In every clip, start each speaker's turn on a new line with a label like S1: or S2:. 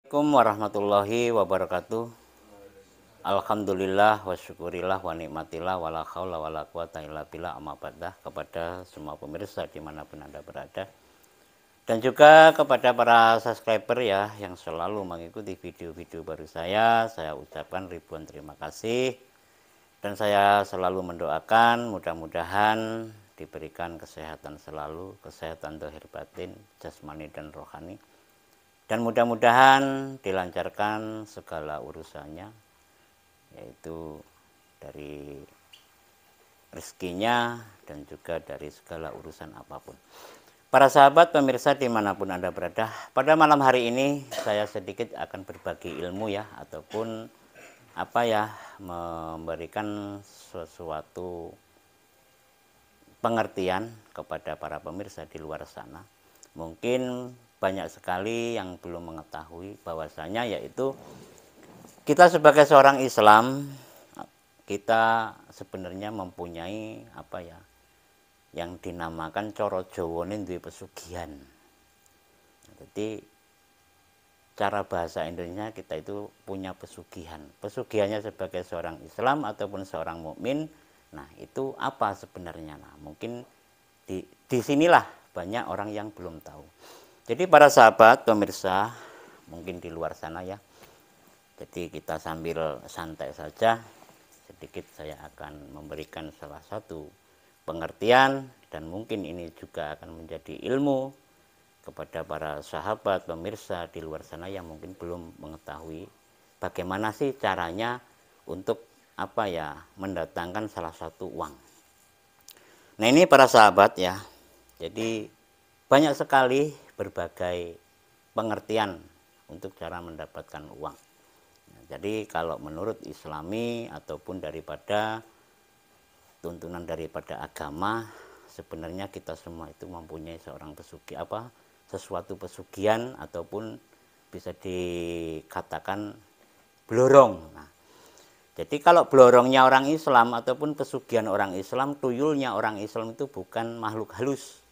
S1: Assalamualaikum warahmatullahi wabarakatuh. Alhamdulillah wa syukurillah wa nikmatillah wa la haula wa la quwata illa billah amma ba'dah. Kepada semua pemirsa dimanapun Anda berada, dan juga kepada para subscriber ya yang selalu mengikuti video-video baru saya ucapkan ribuan terima kasih. Dan saya selalu mendoakan mudah-mudahan diberikan kesehatan selalu, kesehatan zahir batin, jasmani dan rohani. Dan mudah-mudahan dilancarkan segala urusannya, yaitu dari rezekinya dan juga dari segala urusan apapun. Para sahabat pemirsa dimanapun Anda berada, pada malam hari ini saya sedikit akan berbagi ilmu ya, ataupun memberikan sesuatu pengertian kepada para pemirsa di luar sana. Mungkin banyak sekali yang belum mengetahui bahwasanya yaitu kita sebagai seorang Islam, kita sebenarnya mempunyai yang dinamakan coro Jawane duwe pesugihan. Jadi cara bahasa Indonesia kita itu punya pesugihan. Pesugihannya sebagai seorang Islam ataupun seorang mukmin. Nah, itu apa sebenarnya? Nah, mungkin di sinilah banyak orang yang belum tahu. Jadi para sahabat pemirsa, mungkin di luar sana ya. Jadi kita sambil santai saja, sedikit saya akan memberikan salah satu pengertian, dan mungkin ini juga akan menjadi ilmu kepada para sahabat pemirsa di luar sana yang mungkin belum mengetahui bagaimana sih caranya untuk mendatangkan salah satu uang. Nah, ini para sahabat ya. Jadi banyak sekali berbagai pengertian untuk cara mendapatkan uang. Nah, jadi kalau menurut Islami ataupun daripada tuntunan daripada agama, sebenarnya kita semua itu mempunyai seorang sesuatu pesugihan ataupun bisa dikatakan blorong. Nah, jadi kalau blorongnya orang Islam ataupun pesugihan orang Islam, tuyulnya orang Islam itu bukan makhluk halus,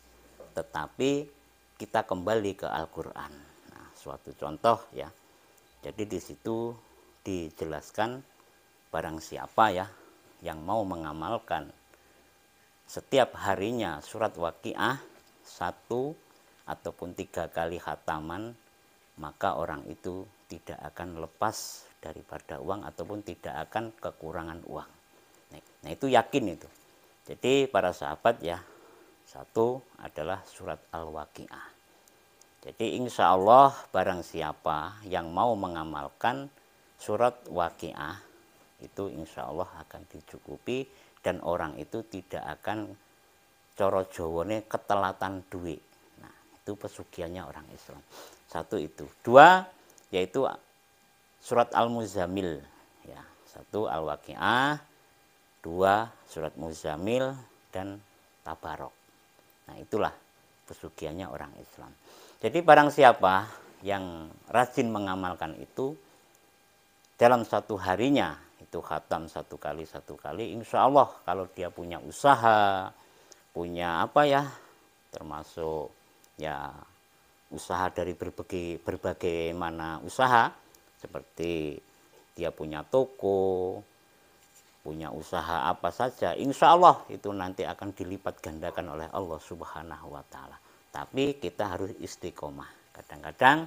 S1: tetapi kita kembali ke Al-Quran. Nah, suatu contoh ya. Jadi di situ dijelaskan barang siapa ya yang mau mengamalkan setiap harinya surat Waqiah 1 ataupun 3 kali khataman, maka orang itu tidak akan lepas daripada uang ataupun tidak akan kekurangan uang. Nah, itu yakin itu. Jadi para sahabat ya, 1 adalah surat Al-Waqiah. Jadi insya Allah barang siapa yang mau mengamalkan surat Waqiah, itu insya Allah akan dicukupi, dan orang itu tidak akan coro Jawane ketelatan duit. Nah, itu pesugihannya orang Islam. 1 itu. 2 yaitu surat Al-Muzammil ya. 1 Al-Waqiah, 2 surat Muzammil dan Tabarok. Nah, itulah pesugihannya orang Islam. Jadi barang siapa yang rajin mengamalkan itu, dalam 1 harinya itu khatam 1 kali, insya Allah kalau dia punya usaha, punya termasuk ya usaha dari berbagai mana usaha, seperti dia punya toko, punya usaha apa saja, insya Allah itu nanti akan dilipat gandakan oleh Allah Subhanahu wa Ta'ala. Tapi kita harus istiqomah. Kadang-kadang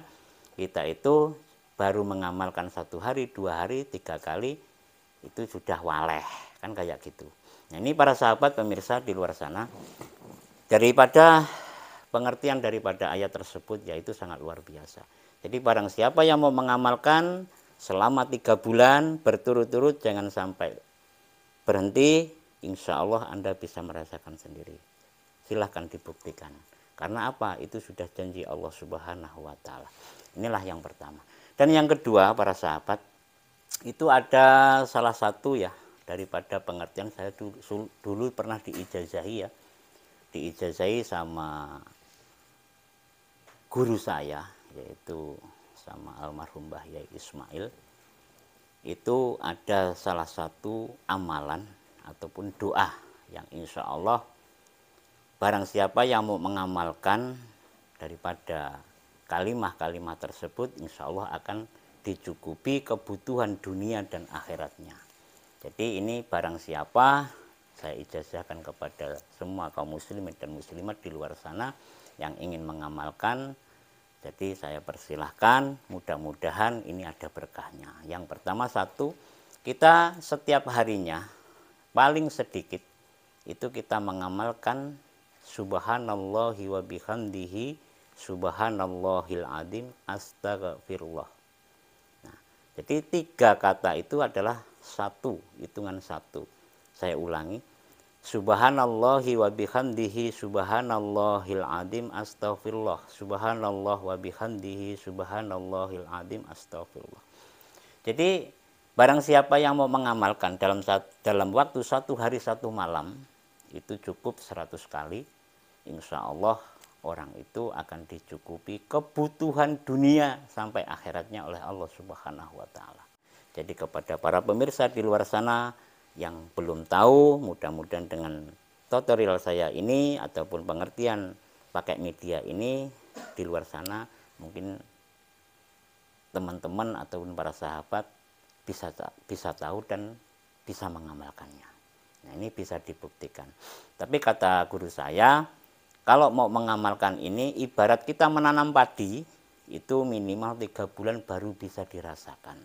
S1: kita itu baru mengamalkan 1 hari, 2 hari, 3 kali itu sudah waleh, kan kayak gitu. Nah, ini para sahabat pemirsa di luar sana, daripada pengertian daripada ayat tersebut yaitu sangat luar biasa. Jadi barang siapa yang mau mengamalkan selama 3 bulan berturut-turut, jangan sampai berhenti, insya Allah Anda bisa merasakan sendiri. Silahkan dibuktikan. Karena apa? Itu sudah janji Allah Subhanahu wa Ta'ala. Inilah yang pertama. Dan yang kedua para sahabat, itu ada salah satu ya daripada pengertian. Saya dulu pernah diijazahi ya. Diijazahi sama guru saya, yaitu sama almarhum Mbah Yai Ismail. Itu ada salah satu amalan ataupun doa yang insya Allah barang siapa yang mau mengamalkan daripada kalimat-kalimat tersebut insya Allah akan dicukupi kebutuhan dunia dan akhiratnya. Jadi ini barang siapa, saya ijazahkan kepada semua kaum muslimin dan muslimat di luar sana yang ingin mengamalkan. Jadi saya persilahkan, mudah-mudahan ini ada berkahnya. Yang pertama satu, kita setiap harinya paling sedikit itu kita mengamalkan subhanallahi wa bihamdihi subhanallahil adzim astaghfirullah. Nah, jadi 3 kata itu adalah satu, hitungan satu. Saya ulangi, subhanallahi wa bihamdihi subhanallahil adzim astaghfirullah. Subhanallah wa bihamdihi subhanallahil adzim astaghfirullah. Jadi barang siapa yang mau mengamalkan dalam waktu 1 hari 1 malam itu cukup 100 kali, insya Allah orang itu akan dicukupi kebutuhan dunia sampai akhiratnya oleh Allah Subhanahu wa Ta'ala. Jadi kepada para pemirsa di luar sana yang belum tahu, mudah-mudahan dengan tutorial saya ini ataupun pengertian pakai media ini di luar sana, mungkin teman-teman ataupun para sahabat bisa tahu dan bisa mengamalkannya. Nah, ini bisa dibuktikan. Tapi kata guru saya, kalau mau mengamalkan ini ibarat kita menanam padi, itu minimal 3 bulan baru bisa dirasakan.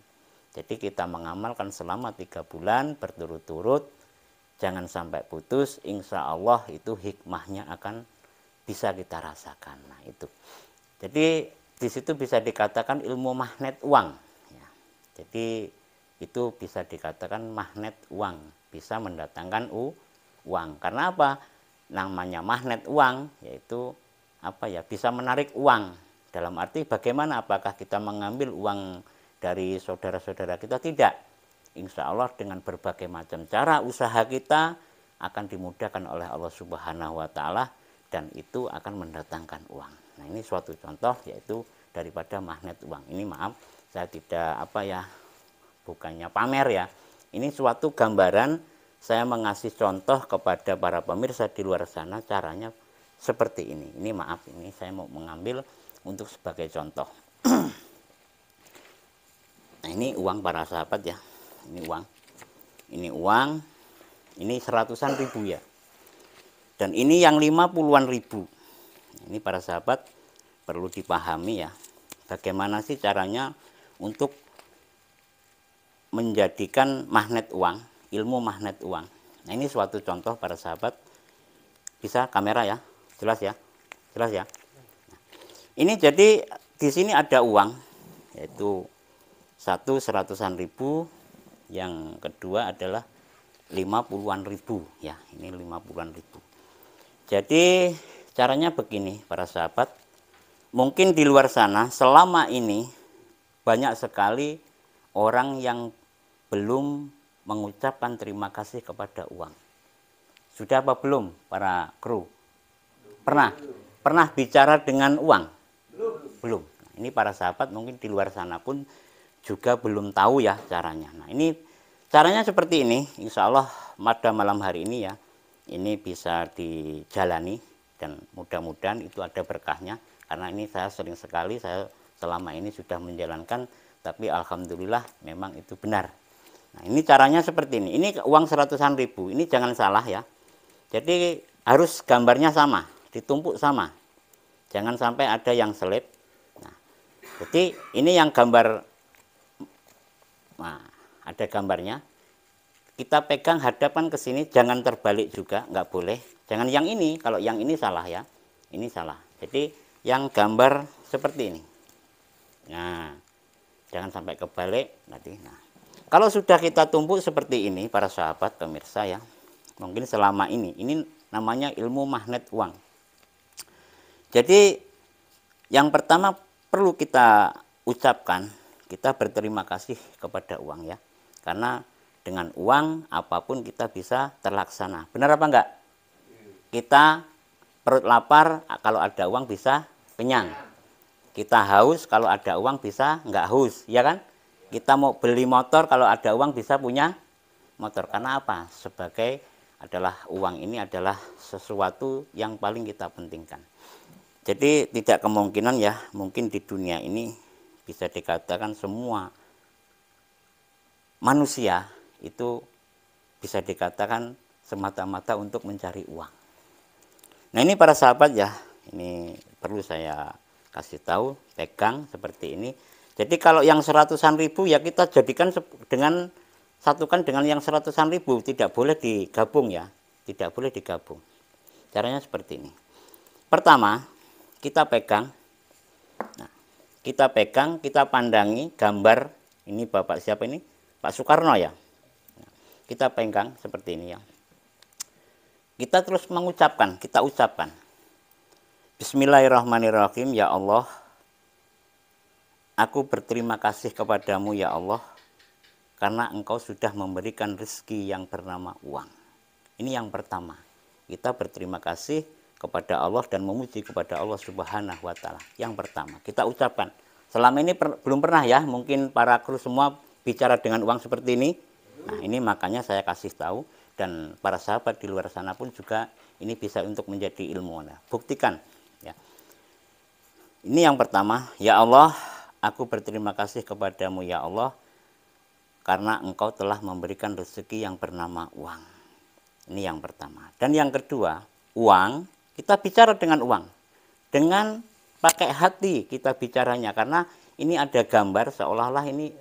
S1: Jadi kita mengamalkan selama 3 bulan berturut-turut, jangan sampai putus, insya Allah itu hikmahnya akan bisa kita rasakan. Nah itu. Jadi di situ bisa dikatakan ilmu magnet uang. Ya. Jadi itu bisa dikatakan magnet uang, bisa mendatangkan uang. Karena apa? Namanya magnet uang, yaitu apa ya? Bisa menarik uang. Dalam arti bagaimana? Apakah kita mengambil uang dari saudara-saudara kita? Tidak. Insya Allah dengan berbagai macam cara usaha kita akan dimudahkan oleh Allah Subhanahu wa Ta'ala dan itu akan mendatangkan uang. Nah ini suatu contoh yaitu daripada magnet uang. Ini maaf saya tidak bukannya pamer ya. Ini suatu gambaran, saya mengasih contoh kepada para pemirsa di luar sana caranya seperti ini. Ini maaf, ini saya mau mengambil untuk sebagai contoh. Nah ini uang para sahabat ya. Ini uang. Ini uang. Ini 100-an ribu ya. Dan ini yang 50-an ribu. Ini para sahabat perlu dipahami ya. Bagaimana sih caranya untuk menjadikan magnet uang, ilmu magnet uang. Nah ini suatu contoh para sahabat. Bisa kamera ya, jelas ya, jelas ya. Nah, ini jadi di sini ada uang, yaitu 100-an ribu, yang kedua adalah 50-an ribu ya, ini 50-an ribu. Jadi caranya begini para sahabat, mungkin di luar sana selama ini banyak sekali orang yang belum mengucapkan terima kasih kepada uang. Sudah apa belum para kru? Pernah bicara dengan uang? Belum. Nah, ini para sahabat mungkin di luar sana pun juga belum tahu ya caranya. Nah ini caranya seperti ini, insya Allah pada malam hari ini ya, ini bisa dijalani dan mudah-mudahan itu ada berkahnya. Karena ini saya sering sekali, saya selama ini sudah menjalankan, tapi alhamdulillah memang itu benar. Nah ini caranya seperti ini. Ini uang 100-an ribu. Ini jangan salah ya. Jadi harus gambarnya sama, ditumpuk sama. Jangan sampai ada yang selip. Nah, jadi ini yang gambar. Nah, ada gambarnya. Kita pegang hadapan ke sini, jangan terbalik juga, nggak boleh. Jangan yang ini. Kalau yang ini salah ya. Ini salah. Jadi yang gambar seperti ini. Nah, jangan sampai kebalik nanti. Nah, kalau sudah kita tumpuk seperti ini para sahabat pemirsa ya, mungkin selama ini namanya ilmu magnet uang. Jadi yang pertama perlu kita ucapkan, kita berterima kasih kepada uang ya, karena dengan uang apapun kita bisa terlaksana. Benar apa enggak? Kita perut lapar, kalau ada uang bisa kenyang. Kita haus, kalau ada uang bisa enggak haus, ya kan? Kita mau beli motor, kalau ada uang bisa punya motor. Karena apa? Sebagai uang ini adalah sesuatu yang paling kita pentingkan. Jadi tidak kemungkinan ya, mungkin di dunia ini bisa dikatakan semua manusia itu bisa dikatakan semata-mata untuk mencari uang. Nah ini para sahabat ya, ini perlu saya kasih tahu, pegang seperti ini. Jadi kalau yang seratusan ribu ya kita jadikan dengan satukan dengan yang seratusan ribu, tidak boleh digabung ya, tidak boleh digabung. Caranya seperti ini. Pertama, kita pegang, nah, kita pandangi gambar ini Bapak siapa ini? Pak Soekarno ya. Nah, kita pegang seperti ini ya. Kita terus mengucapkan, kita ucapkan. Bismillahirrahmanirrahim, ya Allah, aku berterima kasih kepadamu ya Allah, karena engkau sudah memberikan rezeki yang bernama uang. Ini yang pertama. Kita berterima kasih kepada Allah dan memuji kepada Allah Subhanahu wa Ta'ala. Yang pertama, kita ucapkan. Selama ini belum pernah ya, mungkin para kru semua bicara dengan uang seperti ini. Nah, ini makanya saya kasih tahu, dan para sahabat di luar sana pun juga ini bisa untuk menjadi ilmu. Nah, buktikan ya. Ini yang pertama, ya Allah, aku berterima kasih kepadamu ya Allah, karena engkau telah memberikan rezeki yang bernama uang. Ini yang pertama. Dan yang kedua, uang, kita bicara dengan uang. Dengan pakai hati kita bicaranya, karena ini ada gambar seolah-olah ini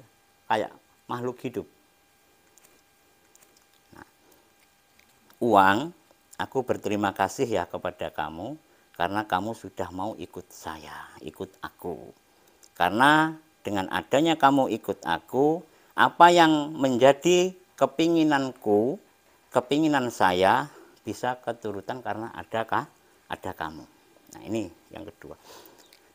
S1: kayak makhluk hidup. Nah, uang, aku berterima kasih ya kepada kamu, karena kamu sudah mau ikut saya, ikut aku. Karena dengan adanya kamu ikut aku, apa yang menjadi kepinginanku, kepinginan saya bisa keturutan karena ada kamu. Nah ini yang kedua.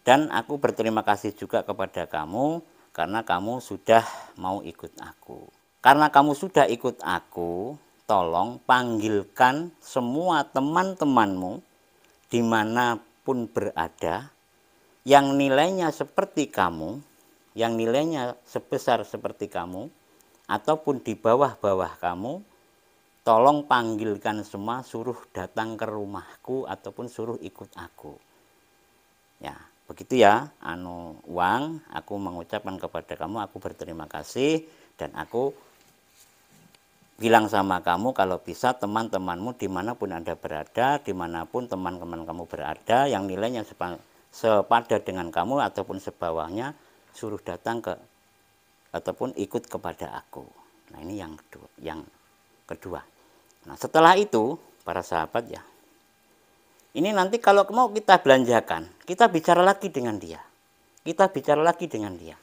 S1: Dan aku berterima kasih juga kepada kamu karena kamu sudah mau ikut aku. Karena kamu sudah ikut aku, tolong panggilkan semua teman-temanmu dimanapun berada, yang nilainya seperti kamu, yang nilainya sebesar seperti kamu, ataupun di bawah-bawah kamu, tolong panggilkan semua, suruh datang ke rumahku ataupun suruh ikut aku. Ya, begitu ya, uang, aku mengucapkan kepada kamu, aku berterima kasih, dan aku bilang sama kamu kalau bisa teman-temanmu dimanapun Anda berada, dimanapun teman-teman kamu berada, yang nilainya sepada dengan kamu ataupun sebawahnya, suruh datang ke ataupun ikut kepada aku. Nah ini yang kedua. Nah setelah itu para sahabat ya, ini nanti kalau mau kita belanjakan, kita bicara lagi dengan dia. Kita bicara lagi dengan dia.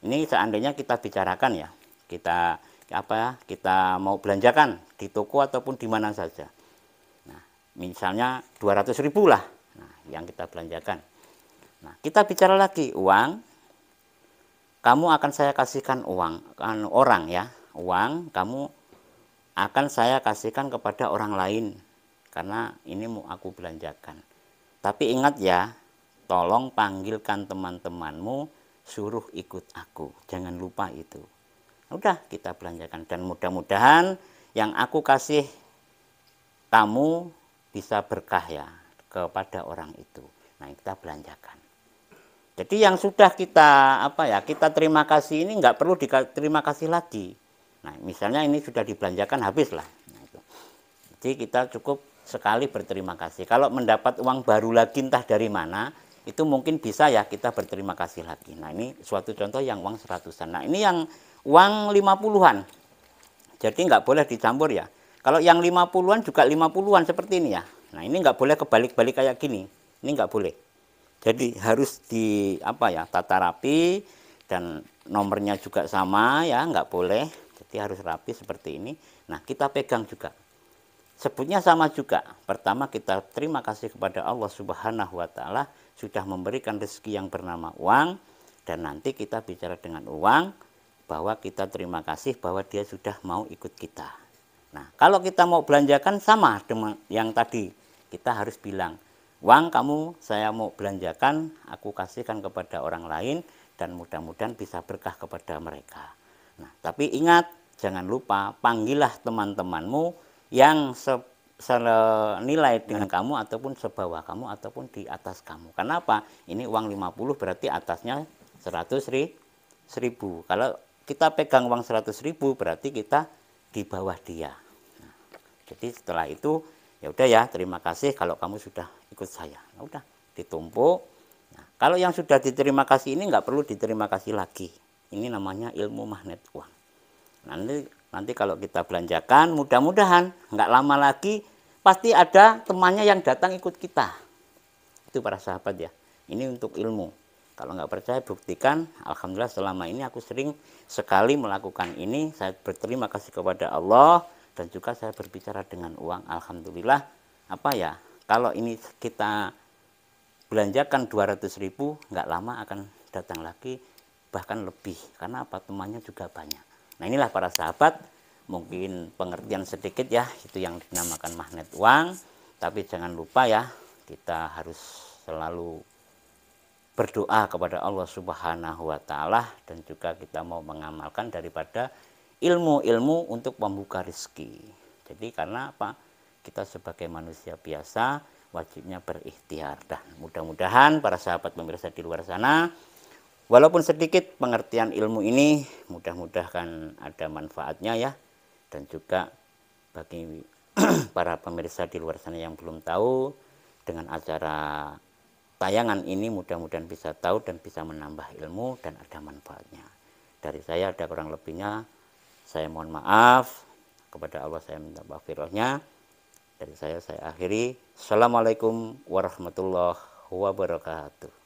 S1: Ini seandainya kita bicarakan ya, kita mau belanjakan di toko ataupun di mana saja. Nah, misalnya 200.000 lah, nah, yang kita belanjakan. Nah, kita bicara lagi, uang, kamu akan saya kasihkan uang, orang ya, uang kamu akan saya kasihkan kepada orang lain, karena ini mau aku belanjakan. Tapi ingat ya, tolong panggilkan teman-temanmu, suruh ikut aku, jangan lupa itu. Udah kita belanjakan, dan mudah-mudahan yang aku kasih kamu bisa berkah ya kepada orang itu. Nah kita belanjakan. Jadi yang sudah kita kita terima kasih ini nggak perlu terima kasih lagi. Nah misalnya ini sudah dibelanjakan habis lah. Nah, itu. Jadi kita cukup sekali berterima kasih. Kalau mendapat uang baru lagi entah dari mana, itu mungkin bisa ya kita berterima kasih lagi. Nah ini suatu contoh yang uang 100-an. Nah ini yang uang 50-an. Jadi nggak boleh dicampur ya. Kalau yang 50-an juga 50-an seperti ini ya. Nah ini nggak boleh kebalik-balik kayak gini. Ini nggak boleh. Jadi harus tata rapi, dan nomornya juga sama ya, nggak boleh. Jadi harus rapi seperti ini. Nah kita pegang juga. Sebutnya sama juga. Pertama kita terima kasih kepada Allah Subhanahu wa Ta'ala sudah memberikan rezeki yang bernama uang, dan nanti kita bicara dengan uang bahwa kita terima kasih bahwa dia sudah mau ikut kita. Nah, kalau kita mau belanjakan sama dengan yang tadi, kita harus bilang, uang kamu saya mau belanjakan, aku kasihkan kepada orang lain, dan mudah-mudahan bisa berkah kepada mereka. Nah, tapi ingat, jangan lupa panggillah teman-temanmu yang senilai dengan kamu ataupun sebawah kamu ataupun di atas kamu. Kenapa? Ini uang 50 berarti atasnya 100.000. Kalau kita pegang uang 100.000 berarti kita di bawah dia. Nah, jadi setelah itu ya udah ya, terima kasih kalau kamu sudah ikut saya. Nah, udah ditumpuk. Nah, kalau yang sudah diterima kasih ini nggak perlu diterima kasih lagi. Ini namanya ilmu magnet uang. Nanti kalau kita belanjakan, mudah-mudahan nggak lama lagi pasti ada temannya yang datang ikut kita. Itu para sahabat ya. Ini untuk ilmu. Kalau nggak percaya buktikan. Alhamdulillah selama ini aku sering sekali melakukan ini. Saya berterima kasih kepada Allah dan juga saya berbicara dengan uang. Alhamdulillah. Apa ya? Kalau ini kita belanjakan 200.000, nggak lama akan datang lagi, bahkan lebih. Karena apa? Temannya juga banyak. Nah inilah para sahabat, mungkin pengertian sedikit ya, itu yang dinamakan magnet uang. Tapi jangan lupa ya, kita harus selalu berdoa kepada Allah Subhanahu wa Ta'ala, dan juga kita mau mengamalkan daripada ilmu-ilmu untuk membuka rezeki. Jadi karena apa? Kita sebagai manusia biasa wajibnya berikhtiar. Dan mudah-mudahan para sahabat pemirsa di luar sana, walaupun sedikit pengertian ilmu ini, mudah-mudahan ada manfaatnya ya. Dan juga bagi para pemirsa di luar sana yang belum tahu, dengan acara tayangan ini mudah-mudahan bisa tahu dan bisa menambah ilmu dan ada manfaatnya. Dari saya ada kurang lebihnya, saya mohon maaf. Kepada Allah saya minta maghfirahnya. Dari saya akhiri. Assalamualaikum warahmatullahi wabarakatuh.